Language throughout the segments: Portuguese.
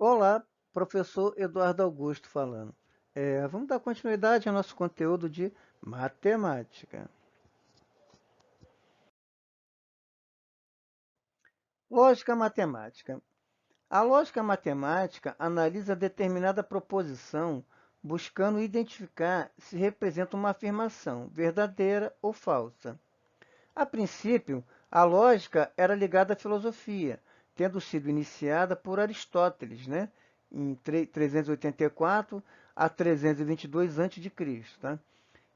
Olá, professor Eduardo Augusto falando. Vamos dar continuidade ao nosso conteúdo de matemática. Lógica matemática. A lógica matemática analisa determinada proposição buscando identificar se representa uma afirmação verdadeira ou falsa. A princípio, a lógica era ligada à filosofia, tendo sido iniciada por Aristóteles, né, em 384 a 322 a.C., tá?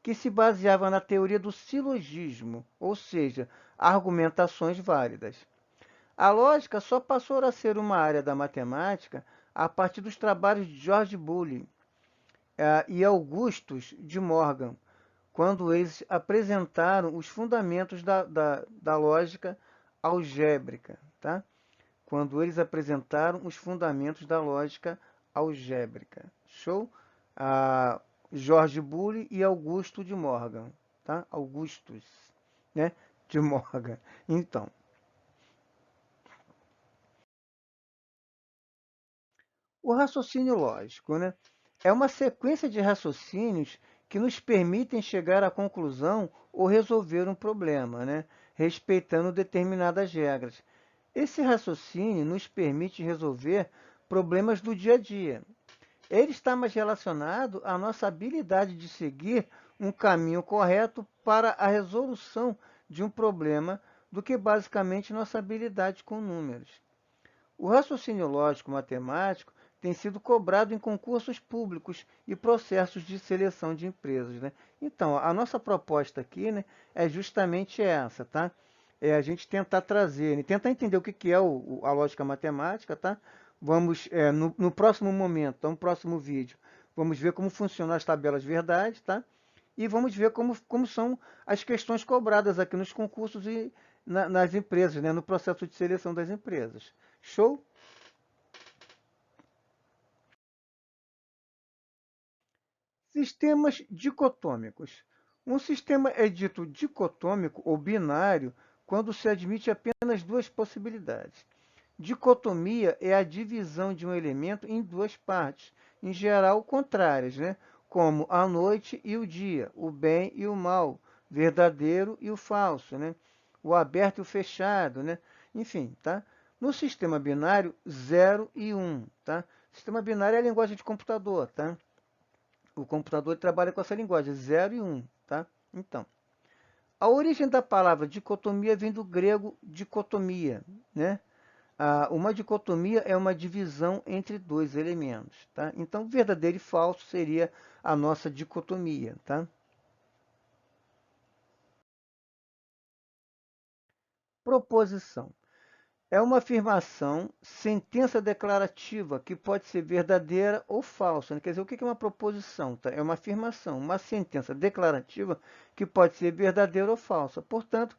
Que se baseava na teoria do silogismo, ou seja, argumentações válidas. A lógica só passou a ser uma área da matemática a partir dos trabalhos de George Boole e Augustus de Morgan, quando eles apresentaram os fundamentos da lógica algébrica, tá? Quando eles apresentaram os fundamentos da lógica algébrica. Show? Ah, George Boole e Augusto de Morgan, tá? Augustus, né? De Morgan. Então, o raciocínio lógico, né? É uma sequência de raciocínios que nos permitem chegar à conclusão ou resolver um problema, né? Respeitando determinadas regras. Esse raciocínio nos permite resolver problemas do dia a dia. Ele está mais relacionado à nossa habilidade de seguir um caminho correto para a resolução de um problema do que basicamente nossa habilidade com números. O raciocínio lógico matemático tem sido cobrado em concursos públicos e processos de seleção de empresas, né? Então, a nossa proposta aqui, né, é justamente essa, tá? É a gente tentar trazer, né, tentar entender o que é a lógica matemática, tá? Vamos, no próximo momento, no próximo vídeo, vamos ver como funcionam as tabelas verdade, tá? E vamos ver como são as questões cobradas aqui nos concursos e nas empresas, né, no processo de seleção das empresas. Show? Sistemas dicotômicos. Um sistema é dito dicotômico ou binário quando se admite apenas duas possibilidades. Dicotomia é a divisão de um elemento em duas partes, em geral contrárias, né? Como a noite e o dia, o bem e o mal, verdadeiro e o falso, né? O aberto e o fechado, né? Enfim, tá? No sistema binário, 0 e 1, tá? Sistema binário é a linguagem de computador, tá? O computador trabalha com essa linguagem, 0 e 1, tá? Então, a origem da palavra dicotomia vem do grego dicotomia, né? Uma dicotomia é uma divisão entre dois elementos, tá? Então, verdadeiro e falso seria a nossa dicotomia, tá? Proposição. É uma afirmação, sentença declarativa, que pode ser verdadeira ou falsa, né? Quer dizer, o que é uma proposição? Tá? É uma afirmação, uma sentença declarativa que pode ser verdadeira ou falsa. Portanto,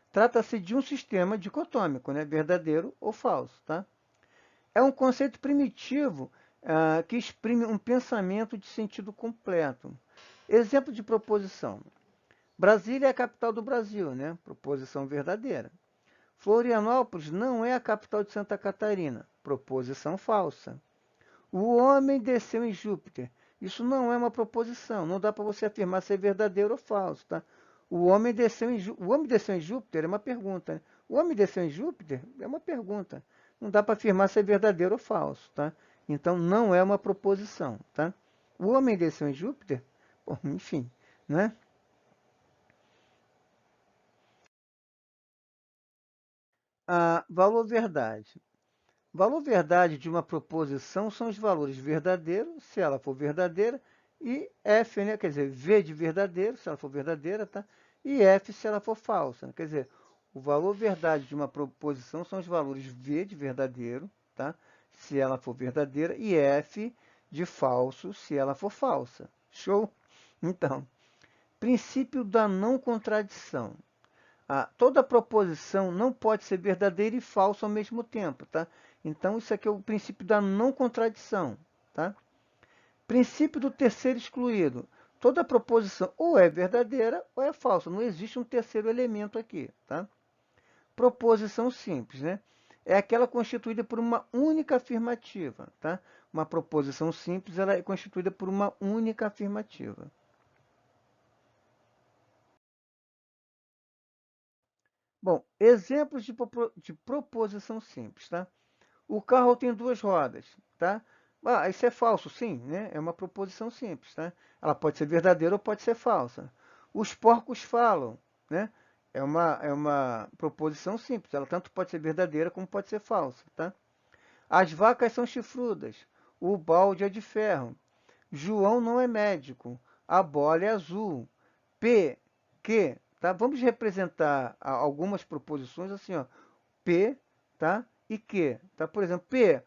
trata-se de um sistema dicotômico, né? Verdadeiro ou falso. Tá? É um conceito primitivo que exprime um pensamento de sentido completo. Exemplo de proposição. Brasília é a capital do Brasil, né? Proposição verdadeira. Florianópolis não é a capital de Santa Catarina. Proposição falsa. O homem desceu em Júpiter. Isso não é uma proposição. Não dá para você afirmar se é verdadeiro ou falso, tá? O homem desceu em Júpiter é uma pergunta, né? O homem desceu em Júpiter é uma pergunta. Não dá para afirmar se é verdadeiro ou falso, tá? Então não é uma proposição, tá? O homem desceu em Júpiter? Bom, enfim, né? Valor verdade. Valor verdade de uma proposição são os valores verdadeiros, se ela for verdadeira, e F, né? Quer dizer, V de verdadeiro, se ela for verdadeira, tá? E F se ela for falsa, né? Quer dizer, o valor verdade de uma proposição são os valores V de verdadeiro, tá? Se ela for verdadeira, e F de falso, se ela for falsa. Show? Então, princípio da não contradição. Toda proposição não pode ser verdadeira e falsa ao mesmo tempo, tá? Então, isso aqui é o princípio da não contradição, tá? Princípio do terceiro excluído. Toda proposição ou é verdadeira ou é falsa. Não existe um terceiro elemento aqui, tá? Proposição simples, né? é aquela constituída por uma única afirmativa, tá? Uma proposição simples, ela é constituída por uma única afirmativa. Bom, exemplos de proposição simples, tá? O carro tem duas rodas, tá? Ah, isso é falso, sim, né? É uma proposição simples, tá? Ela pode ser verdadeira ou pode ser falsa. Os porcos falam, né? É uma proposição simples. Ela tanto pode ser verdadeira como pode ser falsa, tá? As vacas são chifrudas. O balde é de ferro. João não é médico. A bola é azul. P, que, tá? Vamos representar algumas proposições assim, ó. P, tá? E que, tá? Por exemplo, P,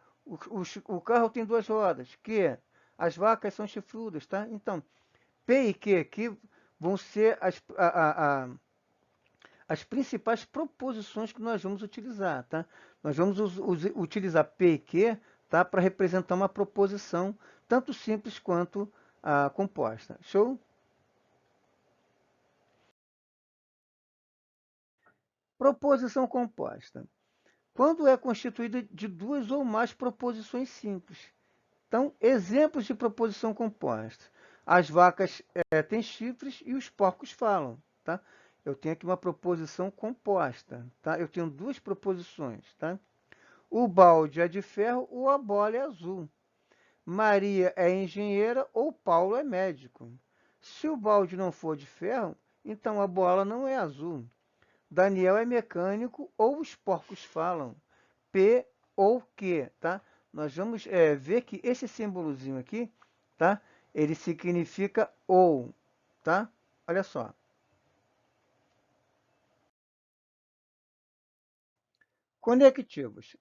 o carro tem duas rodas. Que, as vacas são chifrudas, tá? Então, P e que vão ser as principais proposições que nós vamos utilizar, tá? Nós vamos utilizar P e Q, tá? Para representar uma proposição tanto simples quanto composta. Show? Proposição composta. Quando é constituída de duas ou mais proposições simples. Então, exemplos de proposição composta. As vacas têm chifres e os porcos falam, tá? Eu tenho aqui uma proposição composta, tá? Eu tenho duas proposições, tá? O balde é de ferro ou a bola é azul. Maria é engenheira ou Paulo é médico. Se o balde não for de ferro, então a bola não é azul. Daniel é mecânico ou os porcos falam. P ou Q, tá? Nós vamos ver que esse símbolozinho aqui, tá? Ele significa ou, tá? Olha só. Conectivos.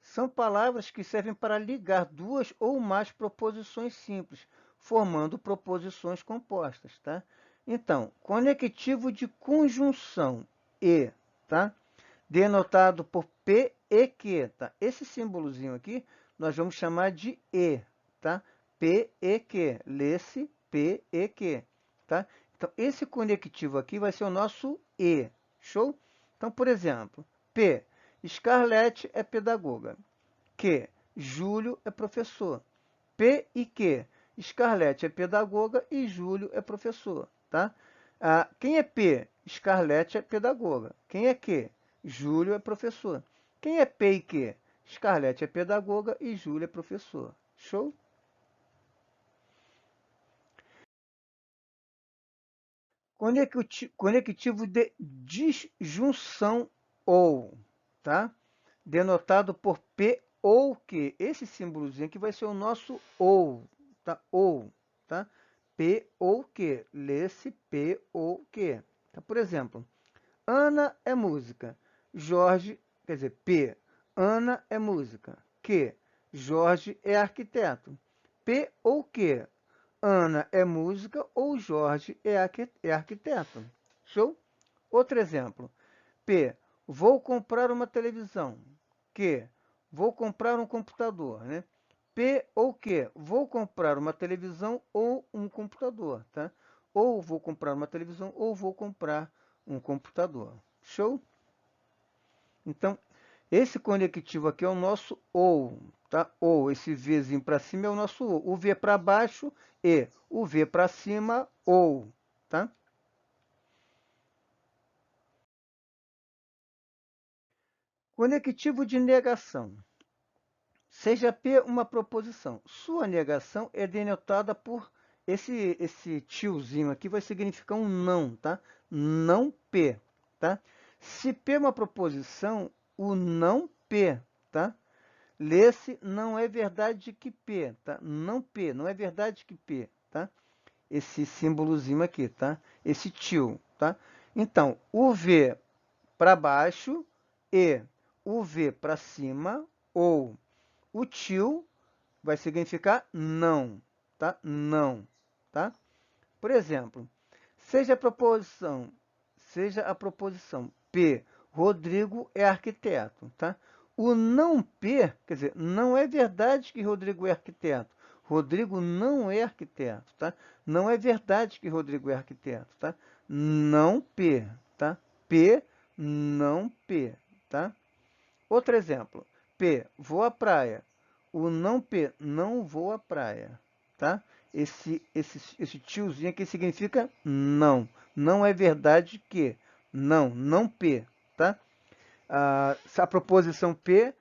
São palavras que servem para ligar duas ou mais proposições simples, formando proposições compostas, tá? Então, conectivo de conjunção e, tá? Denotado por P e Q, tá? Esse símbolozinho aqui nós vamos chamar de E, tá? P e Q, lê-se P e Q, tá? Então, esse conectivo aqui vai ser o nosso E, show? Então, por exemplo, P, Scarlett é pedagoga. Q, Júlio é professor. P e Q, Scarlett é pedagoga e Júlio é professor, tá? Quem é P? Scarlett é pedagoga. Quem é Q? Júlio é professor. Quem é P e Q? Scarlett é pedagoga e Júlio é professor. Show? Conectivo de disjunção ou, tá? Denotado por P ou Q. Esse símbolozinho aqui vai ser o nosso ou, tá? Ou, tá? P ou Q. Lê-se P ou Q. Tá? Por exemplo, Ana é música. Jorge, quer dizer, P. Ana é música. Q. Jorge é arquiteto. P ou Q. Ana é música ou Jorge é arquiteto. Show? Outro exemplo. P. Vou comprar uma televisão. Q. Vou comprar um computador, né? P ou Q. Vou comprar uma televisão ou um computador, tá? Ou vou comprar uma televisão ou vou comprar um computador. Show? Então, esse conectivo aqui é o nosso ou, tá? Ou, esse Vzinho para cima é o nosso ou. O V para baixo, E. O V para cima, ou, tá? Conectivo de negação. Seja P uma proposição. Sua negação é denotada por esse tiozinho aqui, vai significar um não, tá? Não P, tá? Se P é uma proposição, o não P, tá? Lê-se não é verdade que P, tá? Não P, não é verdade que P, tá? Esse símbolozinho aqui, tá? Esse tio, tá? Então, o V para baixo e o V para cima, ou o tio vai significar não, tá? Não, tá? Por exemplo, seja a proposição P, Rodrigo é arquiteto, tá? O não P, quer dizer, não é verdade que Rodrigo é arquiteto. Rodrigo não é arquiteto, tá? Não é verdade que Rodrigo é arquiteto, tá? Não P, tá? P, não P, tá? Outro exemplo. P, vou à praia. O não P, não vou à praia. Tá? Esse tiozinho aqui significa não. Não é verdade que. Não, não P. Tá? A proposição P,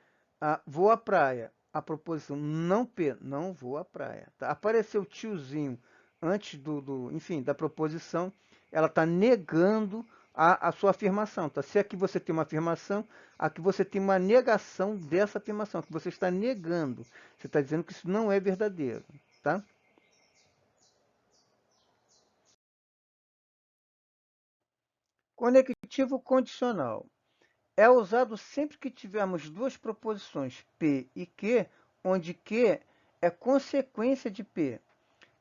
vou à praia. A proposição não P, não vou à praia. Tá? Apareceu o tiozinho antes enfim, da proposição, ela está negando a sua afirmação. Tá? Se aqui você tem uma afirmação, aqui você tem uma negação dessa afirmação, que você está negando. Você está dizendo que isso não é verdadeiro. Tá? Conectivo condicional. É usado sempre que tivermos duas proposições P e Q, onde Q é consequência de P.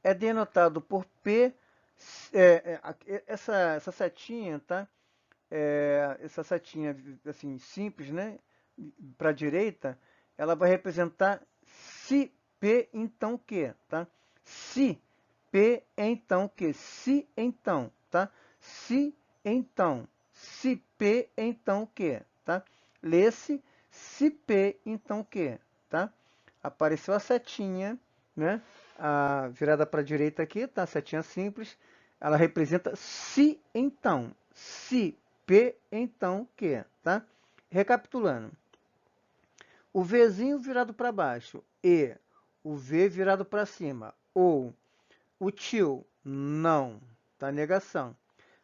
É denotado por P, essa setinha, tá? Essa setinha assim, simples, né? Para a direita, ela vai representar se P, então Q, tá? Se P, então Q. Se, então, tá? Se, então. Se P, então Q, tá? Lê-se se P, então Q, tá? Apareceu a setinha, né? Virada para a direita aqui, tá? Setinha simples. Ela representa se, então. Se P, então Q, tá? Recapitulando. O Vzinho virado para baixo e o V virado para cima. Ou o tio, não, tá? Negação.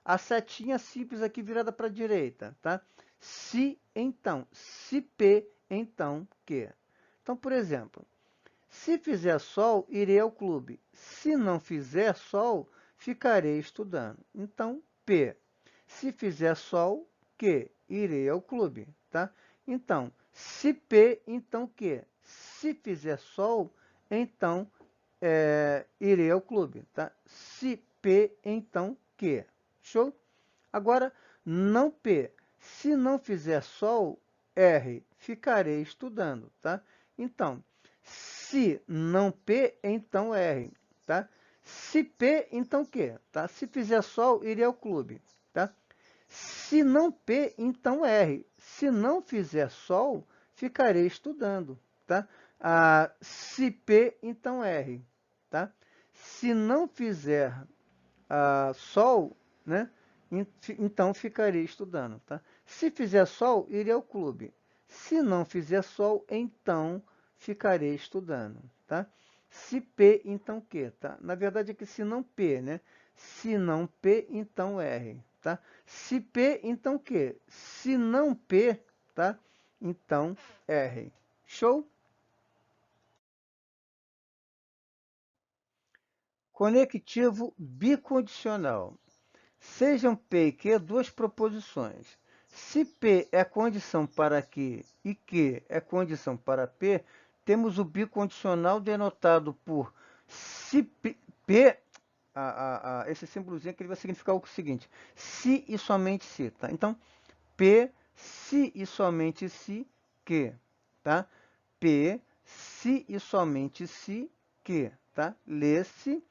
A setinha simples aqui virada para a direita, tá? Se, então. Se P, então Q. Então, por exemplo, se fizer sol, irei ao clube. Se não fizer sol, ficarei estudando. Então, P. Se fizer sol, Q. Irei ao clube, tá? Então, se P, então Q. Se fizer sol, então irei ao clube, tá? Se P, então Q. Show? Agora, não P. Se não fizer sol, R. Ficarei estudando, tá? Então, se não P, então R, tá? Se P, então Q, tá? Se fizer sol, irei ao clube, tá? Se não P, então R. Se não fizer sol, ficarei estudando, tá? Se P, então R, tá? Se não fizer sol, né? Então ficarei estudando, tá? Se fizer sol, irei ao clube. Se não fizer sol, então ficarei estudando, tá? Se P, então Q, tá? Na verdade é que se não P, né? Se não P, então R, tá? Se P, então Q. Se não P, tá? Então R. Show? Conectivo bicondicional. Sejam P e Q duas proposições. Se P é condição para Q e Q é condição para P, temos o bicondicional denotado por se P, esse símbolozinho que ele vai significar o seguinte: se e somente se, tá? Então, P, se e somente se, Q, tá? P, se e somente se, Q, tá? Lê-se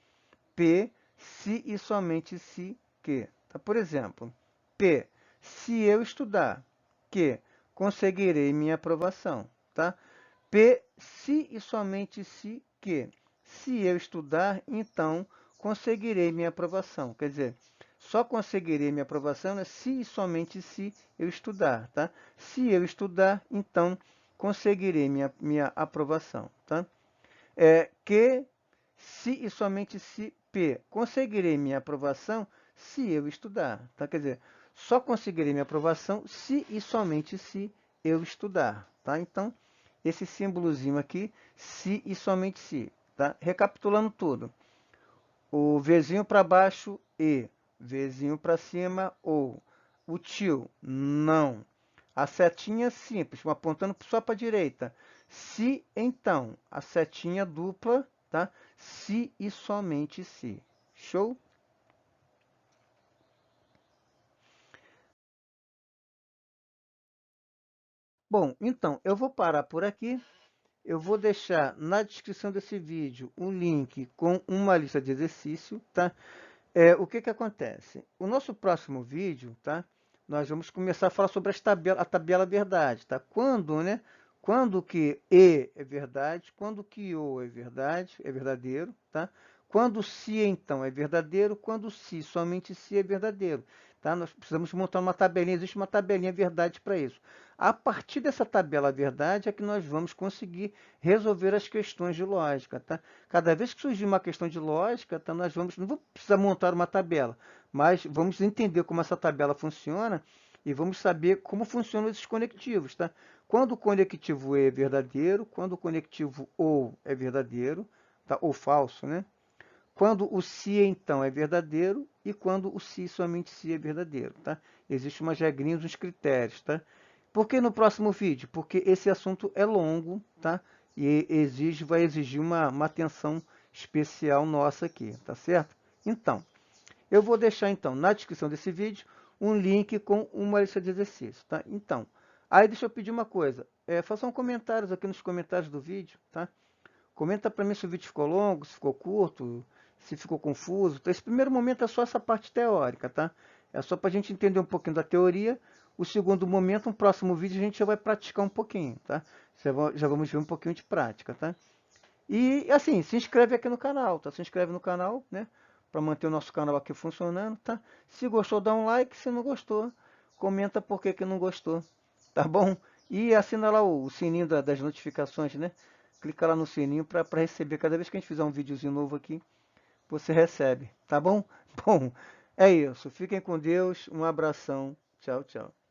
P, se e somente se, Q. Tá? Por exemplo, P, se eu estudar, Q, conseguirei minha aprovação. Tá? P, se e somente se, Q. Se eu estudar, então conseguirei minha aprovação. Quer dizer, só conseguirei minha aprovação se e somente se eu estudar. Tá? Se eu estudar, então conseguirei minha aprovação. Tá? Que se e somente se P. Conseguirei minha aprovação se eu estudar. Tá? Quer dizer, só conseguirei minha aprovação se e somente se eu estudar. Tá? Então, esse símbolozinho aqui, se e somente se. Tá? Recapitulando tudo. O Vzinho para baixo, e. Vzinho para cima, ou. O tio, não. A setinha simples, apontando só para a direita. Se, então. A setinha dupla, tá? Se e somente se. Show? Bom, então, eu vou parar por aqui. Eu vou deixar na descrição desse vídeo um link com uma lista de exercício, tá? O que que acontece? O nosso próximo vídeo, tá? nós vamos começar a falar sobre a tabela verdade, tá? Quando, né? Quando que E é verdade, quando que O é verdade, é verdadeiro, tá? Quando se, então, é verdadeiro, quando se, somente se é verdadeiro, tá? Nós precisamos montar uma tabelinha, existe uma tabelinha verdade para isso. A partir dessa tabela verdade é que nós vamos conseguir resolver as questões de lógica, tá? Cada vez que surgir uma questão de lógica, tá, não vamos precisar montar uma tabela, mas vamos entender como essa tabela funciona e vamos saber como funcionam esses conectivos, tá? Quando o conectivo E é verdadeiro, quando o conectivo OU é verdadeiro, tá? Ou falso, né? Quando o se, então, é verdadeiro e quando o se, somente se, é verdadeiro, tá? Existem umas regrinhas, uns critérios, tá? Por que no próximo vídeo? Porque esse assunto é longo, tá? E vai exigir uma atenção especial nossa aqui, tá certo? Então, eu vou deixar, então, na descrição desse vídeo, um link com uma lista de exercícios, tá? Então, aí deixa eu pedir uma coisa. Façam comentários aqui nos comentários do vídeo, tá? Comenta para mim se o vídeo ficou longo, se ficou curto, se ficou confuso. Então, esse primeiro momento é só essa parte teórica, tá? É só para a gente entender um pouquinho da teoria. O segundo momento, no próximo vídeo, a gente já vai praticar um pouquinho, tá? Já vamos ver um pouquinho de prática, tá? E, assim, se inscreve aqui no canal, tá? Se inscreve no canal, né? Para manter o nosso canal aqui funcionando, tá? Se gostou, dá um like. Se não gostou, comenta por que não gostou, tá bom? E assina lá o sininho das notificações, né? Clica lá no sininho para receber. Cada vez que a gente fizer um videozinho novo aqui, você recebe, tá bom? Bom, é isso. Fiquem com Deus. Um abração. Tchau, tchau.